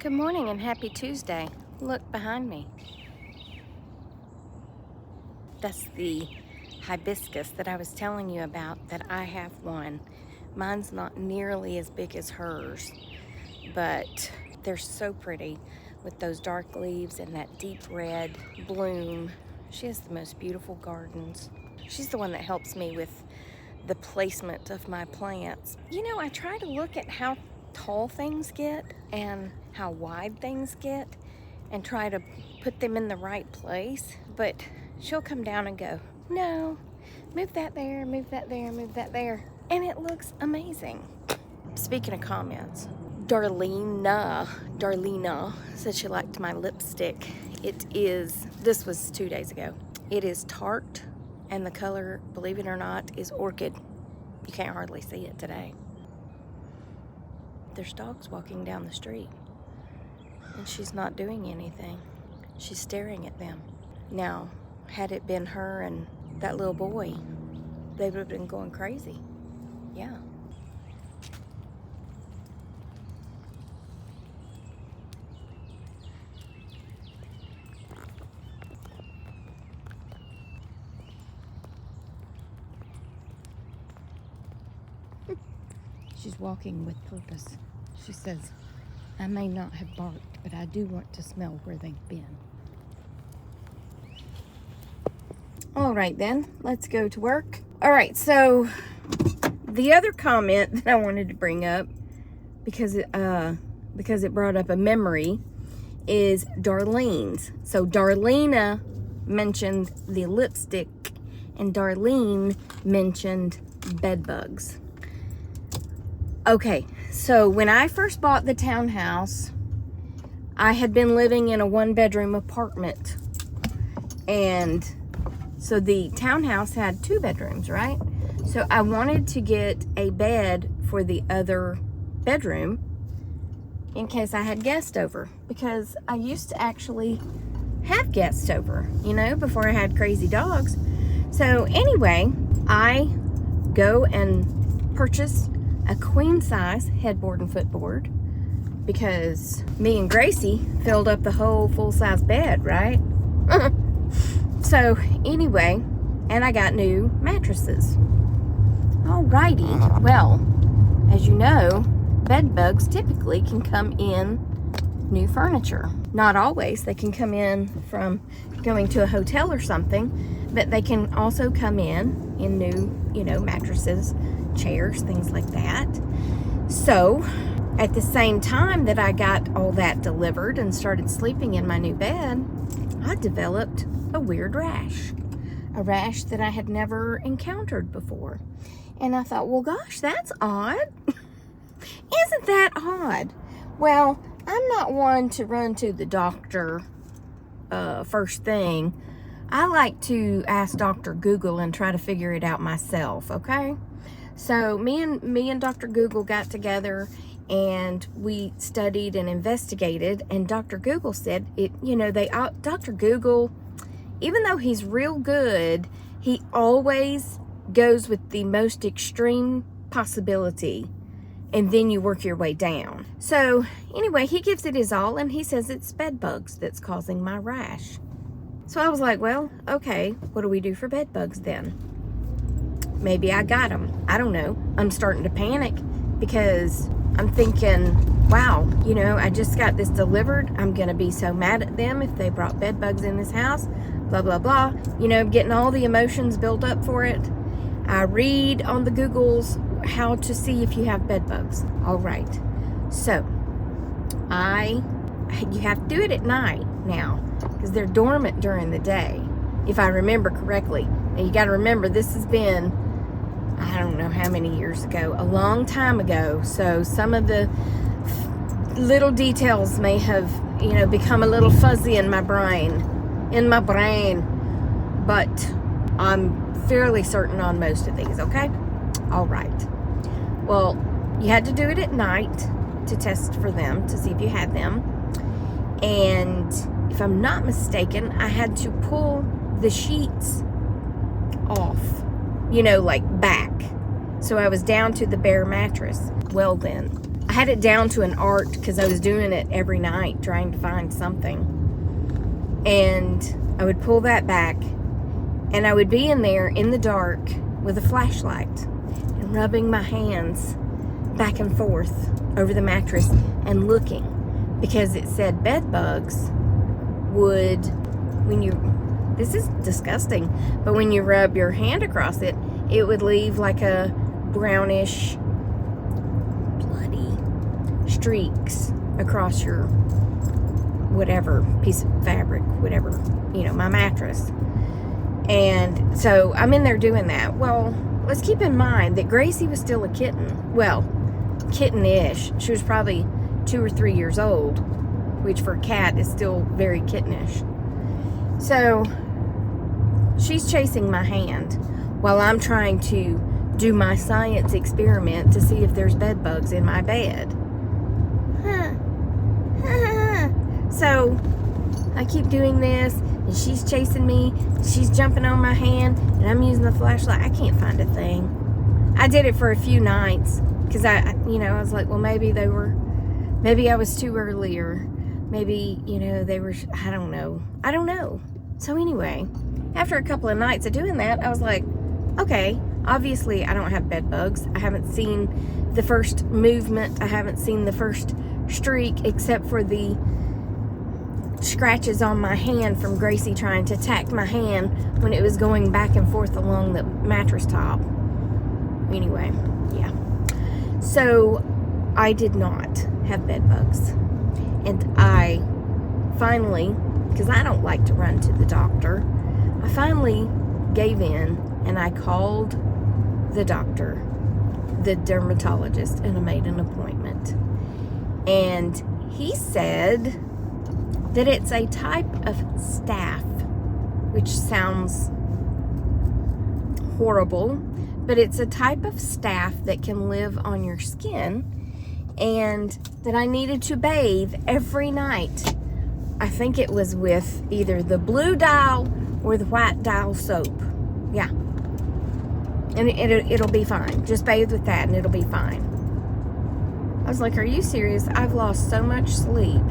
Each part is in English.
Good morning and happy Tuesday. Look behind me. That's the hibiscus that I was telling you about, that I have one. Mine's not nearly as big as hers, but they're so pretty with those dark leaves and that deep red bloom. She has the most beautiful gardens. She's the one that helps me with the placement of my plants. You know, I try to look at how tall things get and how wide things get and try to put them in the right place, but she'll come down and go, no, move that there, move that there, move that there, and it looks amazing. Speaking of comments, Darlena said she liked my lipstick. This was 2 days ago. It is Tarte, and the color, believe it or not, is orchid. You can't hardly see it today. There's dogs walking down the street, and she's not doing anything. She's staring at them. Now, had it been her and that little boy, they would have been going crazy. Yeah. She's walking with purpose. She says, I may not have barked, but I do want to smell where they've been. All right then, let's go to work. All right, so the other comment that I wanted to bring up, because it brought up a memory, is Darlene's. So Darlena mentioned the lipstick, and Darlene mentioned bed bugs. Okay, so when I first bought the townhouse, I had been living in a one-bedroom apartment. And so the townhouse had 2 bedrooms, right? So I wanted to get a bed for the other bedroom in case I had guests over. Because I used to actually have guests over, you know, before I had crazy dogs. So anyway, I go and purchase a queen size headboard and footboard, because me and Gracie filled up the whole full size bed, right? So anyway, and I got new mattresses. Alrighty, well, as you know, bed bugs typically can come in new furniture. Not always. They can come in from going to a hotel or something, but they can also come in new, you know, mattresses, chairs, things like that. So at the same time that I got all that delivered and started sleeping in my new bed, I developed a weird rash. A rash that I had never encountered before. And I thought, well, gosh, that's odd. Isn't that odd? Well, I'm not one to run to the doctor first thing. I like to ask Dr. Google and try to figure it out myself, okay? So me and Dr. Google got together and we studied and investigated, and Dr. Google said it, you know, Dr. Google, even though he's real good, he always goes with the most extreme possibility, and then you work your way down. So anyway, he gives it his all, and he says it's bed bugs that's causing my rash. So I was like, well, okay, what do we do for bed bugs then? Maybe I got them. I don't know. I'm starting to panic because I'm thinking, wow, you know, I just got this delivered. I'm going to be so mad at them if they brought bed bugs in this house, blah, blah, blah. You know, getting all the emotions built up for it. I read on the Googles how to see if you have bed bugs. All right. So you have to do it at night now because they're dormant during the day, if I remember correctly. And you got to remember, this has been, I don't know how many years ago, a long time ago. So some of the little details may have, you know, become a little fuzzy in my brain. But I'm fairly certain on most of these, okay? All right. Well, you had to do it at night to test for them, to see if you had them. And if I'm not mistaken, I had to pull the sheets off, you know, like back. So I was down to the bare mattress. Well then, I had it down to an art because I was doing it every night trying to find something. And I would pull that back, and I would be in there in the dark with a flashlight and rubbing my hands back and forth over the mattress and looking, because it said bed bugs would, when you, this is disgusting, but when you rub your hand across it, it would leave like a brownish, bloody streaks across your whatever piece of fabric, whatever, you know, my mattress. And so I'm in there doing that. Well, let's keep in mind that Gracie was still a kitten. Well, kittenish. She was probably 2 or 3 years old, which for a cat is still very kittenish. So she's chasing my hand while I'm trying to do my science experiment to see if there's bed bugs in my bed. So I keep doing this, and she's chasing me. She's jumping on my hand, and I'm using the flashlight. I can't find a thing. I did it for a few nights because I was like, well, maybe I was too early, or maybe, they were, I don't know. So anyway, after a couple of nights of doing that, I was like, okay, obviously I don't have bed bugs. I haven't seen the first movement. I haven't seen the first streak, except for the scratches on my hand from Gracie trying to attack my hand when it was going back and forth along the mattress top. Anyway, yeah. So I did not have bed bugs. And I finally, because I don't like to run to the doctor, I finally gave in and I called the doctor, the dermatologist, and I made an appointment. And he said that it's a type of staph, which sounds horrible, but it's a type of staph that can live on your skin, and that I needed to bathe every night. I think it was with either the blue dial or the white dial soap. Yeah. And it'll be fine. Just bathe with that and it'll be fine. I was like, are you serious? I've lost so much sleep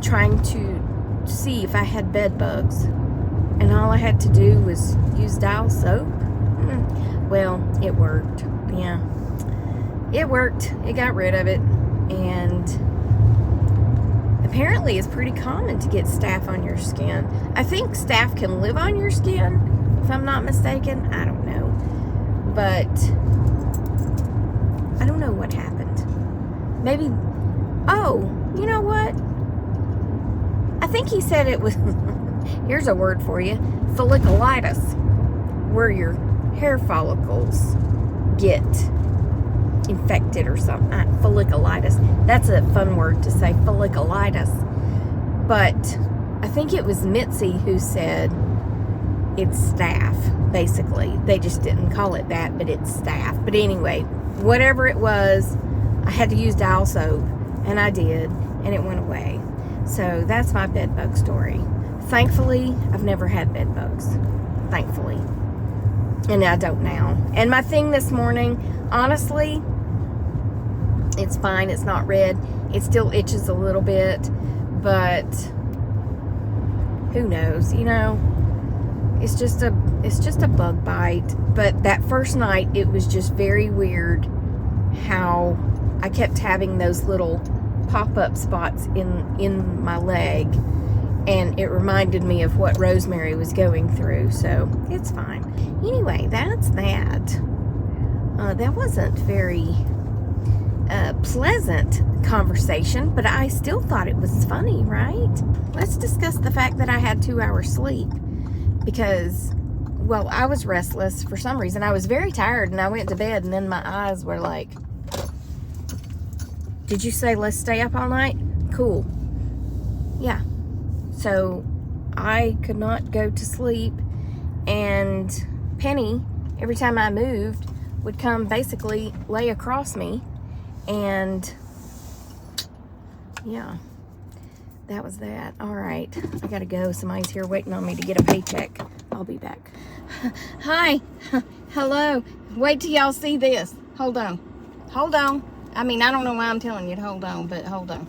trying to see if I had bed bugs, and all I had to do was use dial soap. Well, it worked. Yeah, it worked. It got rid of it. And apparently it's pretty common to get staph on your skin. I think staph can live on your skin, if I'm not mistaken. I don't know, but I don't know what happened. Maybe, oh, you know what? I think he said it was, here's a word for you, folliculitis, where your hair follicles get infected or something. Folliculitis. That's a fun word to say, folliculitis. But I think it was Mitzi who said it's staph, basically. They just didn't call it that, but it's staph. But anyway, whatever it was, I had to use dial soap, and I did, and it went away. So that's my bed bug story. Thankfully, I've never had bed bugs. Thankfully. And I don't now. And my thing this morning, honestly, it's fine. It's not red. It still itches a little bit. But who knows? It's just a bug bite. But that first night, it was just very weird how I kept having those little pop-up spots in my leg, and it reminded me of what Rosemary was going through, so it's fine. Anyway, that's that. That wasn't very pleasant conversation, but I still thought it was funny, right? Let's discuss the fact that I had 2 hours sleep, because, well, I was restless for some reason. I was very tired, and I went to bed, and then my eyes were like, did you say let's stay up all night? Cool. Yeah. So I could not go to sleep, and Penny, every time I moved, would come basically lay across me, and yeah, that was that. All right, I gotta go. Somebody's here waiting on me to get a paycheck. I'll be back. Hi. Hello. Wait till y'all see this. Hold on. Hold on. I mean, I don't know why I'm telling you to hold on, but hold on.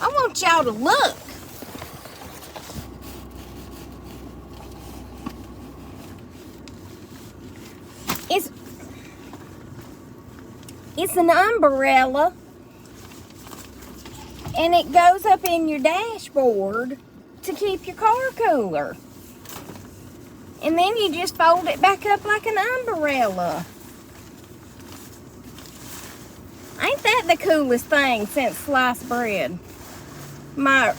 I want y'all to look. It's an umbrella, and it goes up in your dashboard to keep your car cooler. And then you just fold it back up like an umbrella. Ain't that the coolest thing since sliced bread? My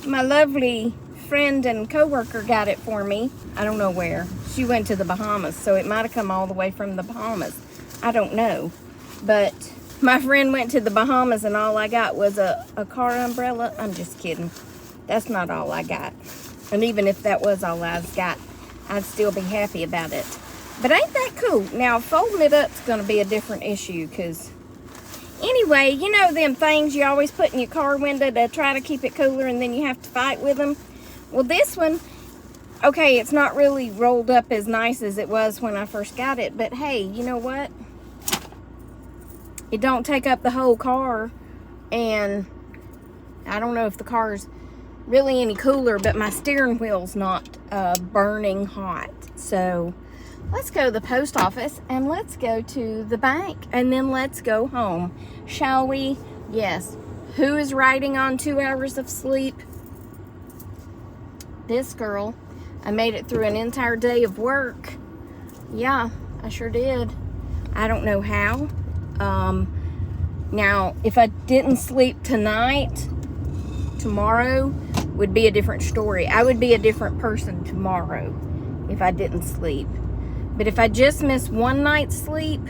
lovely friend and coworker got it for me. I don't know where. She went to the Bahamas, so it might have come all the way from the Bahamas. I don't know. But my friend went to the Bahamas and all I got was a car umbrella. I'm just kidding. That's not all I got. And even if that was all I got, I'd still be happy about it. But ain't that cool? Now, folding it up's going to be a different issue because... Anyway, you know them things you always put in your car window to try to keep it cooler and then you have to fight with them? Well, this one, okay, it's not really rolled up as nice as it was when I first got it. But hey, you know what? It don't take up the whole car, and I don't know if the car's really any cooler, but my steering wheel's not burning hot. So let's go to the post office, and let's go to the bank, and then let's go home. Shall we? Yes. Who is riding on 2 hours of sleep? This girl. I made it through an entire day of work. Yeah, I sure did. I don't know how. Now, if I didn't sleep tonight, tomorrow would be a different story. I would be a different person tomorrow if I didn't sleep. But if I just miss one night's sleep,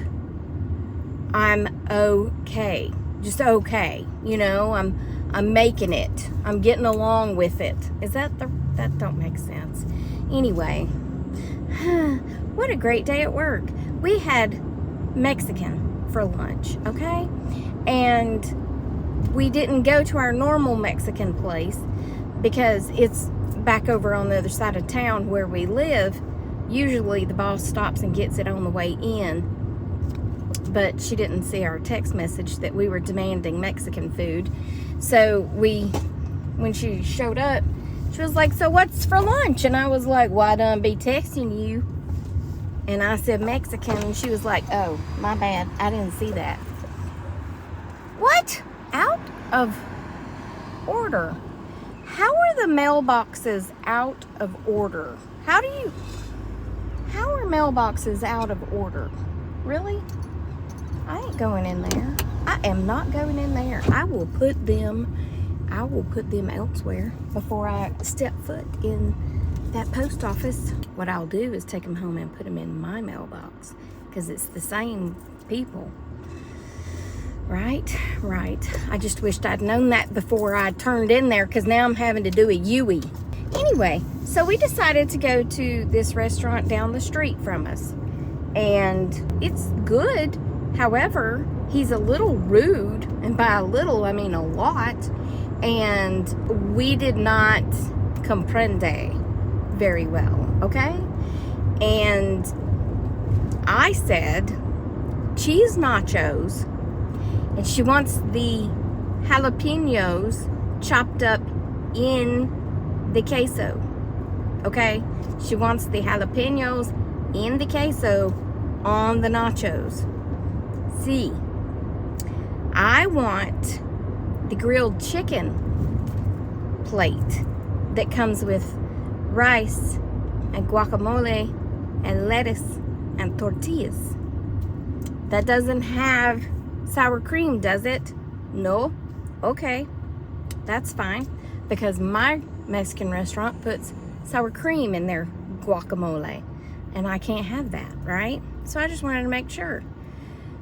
I'm okay. Just okay. You know, I'm making it. I'm getting along with it. That don't make sense. Anyway, what a great day at work. We had Mexican for lunch, okay? And we didn't go to our normal Mexican place because it's back over on the other side of town where we live. Usually the boss stops and gets it on the way in, but she didn't see our text message that we were demanding Mexican food. So when she showed up, she was like, "So what's for lunch?" And I was like, "Well, I done be texting you." And I said Mexican, and she was like, "Oh, my bad. I didn't see that." What? Out of order? How are the mailboxes out of order? How are mailboxes out of order? Really? I ain't going in there. I am not going in there. I will put them elsewhere before I step foot in that post office. What I'll do is take them home and put them in my mailbox because it's the same people. Right. I just wished I'd known that before I turned in there because now I'm having to do a Yui. Anyway, so we decided to go to this restaurant down the street from us. And it's good. However, he's a little rude. And by a little, I mean a lot. And we did not comprende very well, okay? And I said cheese nachos, and she wants the jalapenos chopped up in the queso, okay? She wants the jalapenos in the queso on the nachos. See, I want the grilled chicken plate that comes with rice and guacamole and lettuce and tortillas. That doesn't have sour cream, does it? No? Okay, that's fine, because my Mexican restaurant puts sour cream in their guacamole, and I can't have that, right? So I just wanted to make sure.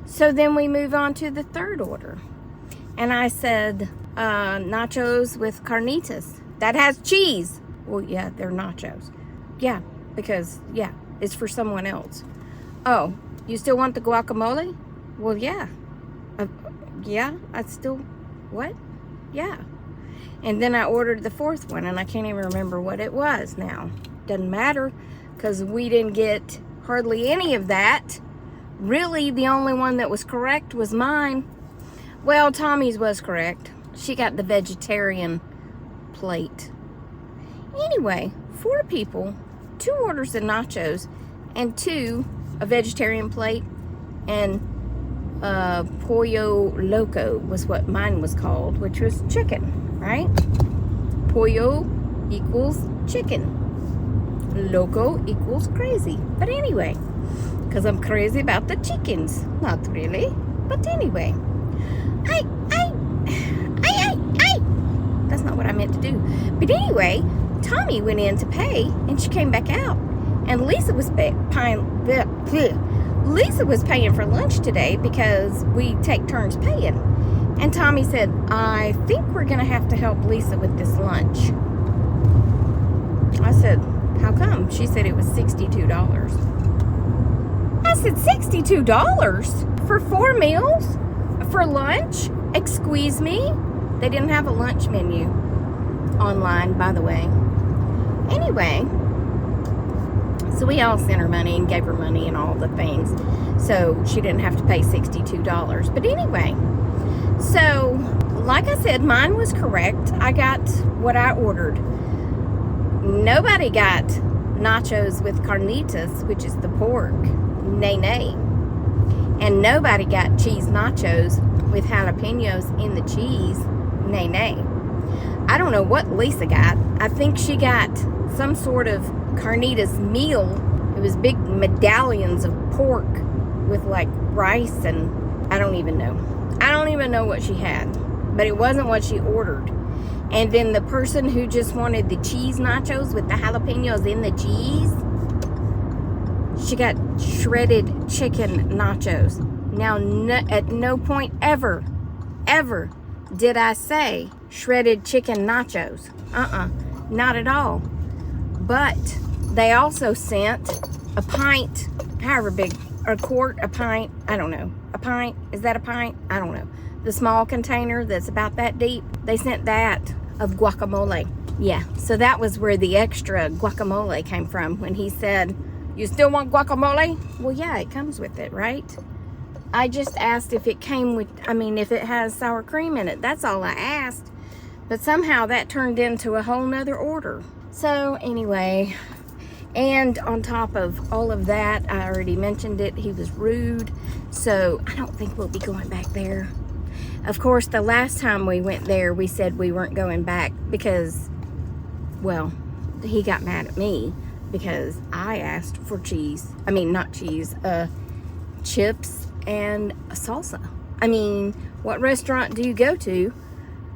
So then we move on to the third order, and I said nachos with carnitas. That has cheese. Well, yeah, they're nachos. Yeah, because, yeah, it's for someone else. Oh, you still want the guacamole? Well, yeah. Yeah, I still, what? Yeah. And then I ordered the fourth one, and I can't even remember what it was now. Doesn't matter, because we didn't get hardly any of that. Really, the only one that was correct was mine. Well, Tommy's was correct. She got the vegetarian plate. Anyway, 4 people, 2 orders of nachos, and 2 a vegetarian plate, and pollo loco was what mine was called, which was chicken, right? Pollo equals chicken. Loco equals crazy. But anyway, because I'm crazy about the chickens. Not really, but anyway. That's not what I meant to do. But anyway, Tommy went in to pay, and she came back out. And Lisa was paying for lunch today because we take turns paying. And Tommy said, I think we're going to have to help Lisa with this lunch. I said, how come? She said it was $62. I said, $62 for 4 meals for lunch? Excuse me? They didn't have a lunch menu online, by the way. Anyway, so we all sent her money and gave her money and all the things. So she didn't have to pay $62. But anyway, so like I said, mine was correct. I got what I ordered. Nobody got nachos with carnitas, which is the pork. Nay, nay. And nobody got cheese nachos with jalapenos in the cheese. Nay, nay. I don't know what Lisa got. I think she got some sort of carnitas meal. It was big medallions of pork with like rice and I don't even know. I don't even know what she had. But it wasn't what she ordered. And then the person who just wanted the cheese nachos with the jalapenos in the cheese, she got shredded chicken nachos. Now, at no point ever did I say shredded chicken nachos. Not at all. But they also sent a pint, however big, a quart, a pint, I don't know. A pint, is that a pint? I don't know. The small container that's about that deep, they sent that of guacamole. Yeah, so that was where the extra guacamole came from when he said, you still want guacamole? Well, yeah, it comes with it, right? I just asked if it came with, if it has sour cream in it. That's all I asked. But somehow that turned into a whole nother order. So anyway, and on top of all of that, I already mentioned it, he was rude. So I don't think we'll be going back there. Of course, the last time we went there, we said we weren't going back because, well, he got mad at me because I asked for cheese. Not cheese, chips and salsa. What restaurant do you go to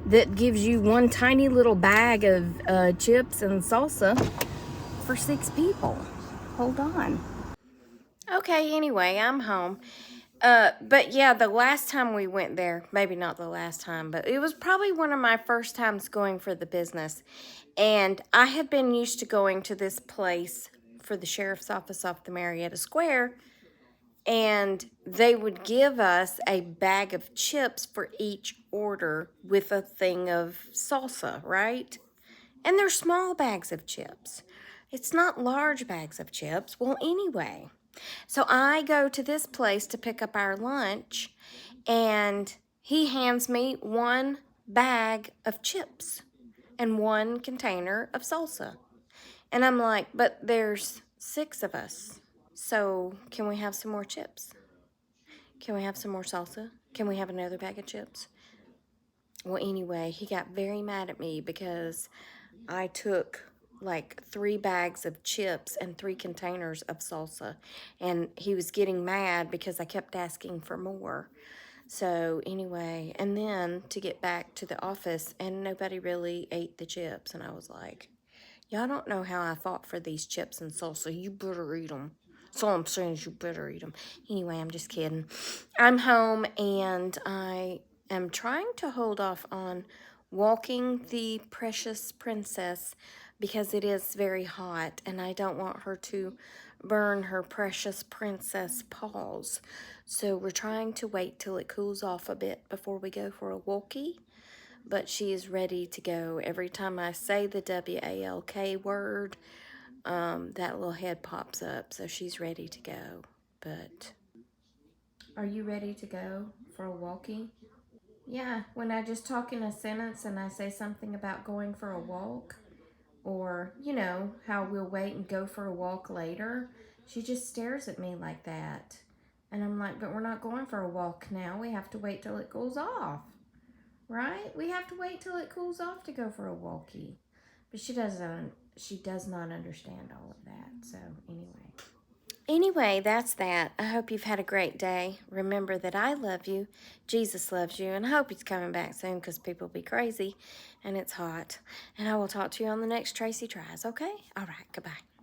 that gives you one tiny little bag of chips and salsa for 6 people? Hold on. Okay, anyway, I'm home. But yeah, the last time we went there, maybe not the last time, but it was probably one of my first times going for the business. And I had been used to going to this place for the sheriff's office off the Marietta Square, and they would give us a bag of chips for each order with a thing of salsa, right? And they're small bags of chips. It's not large bags of chips. Well, anyway, so I go to this place to pick up our lunch, and he hands me 1 bag of chips and 1 container of salsa. And I'm like, but there's 6 of us. So can we have some more chips? Can we have some more salsa? Can we have another bag of chips? Well, anyway, he got very mad at me because I took like 3 bags of chips and 3 containers of salsa. And he was getting mad because I kept asking for more. So anyway, and then to get back to the office, and nobody really ate the chips. And I was like, y'all don't know how I fought for these chips and salsa. You better eat them. So all I'm saying is you better eat them. Anyway, I'm just kidding. I'm home, and I am trying to hold off on walking the precious princess because it is very hot, and I don't want her to burn her precious princess paws. So we're trying to wait till it cools off a bit before we go for a walkie. But she is ready to go. Every time I say the WALK word, that little head pops up, so she's ready to go. But are you ready to go for a walkie? Yeah, when I just talk in a sentence and I say something about going for a walk, or, you know, how we'll wait and go for a walk later, she just stares at me like that. And I'm like, but we're not going for a walk now. We have to wait till it cools off, right? We have to wait till it cools off to go for a walkie. But she does not understand all of that. So anyway, that's that. I hope you've had a great day. Remember that I love you, Jesus loves you, and I hope he's coming back soon because people be crazy and it's hot. And I will talk to you on the next Tracy Tries, okay? All right, goodbye.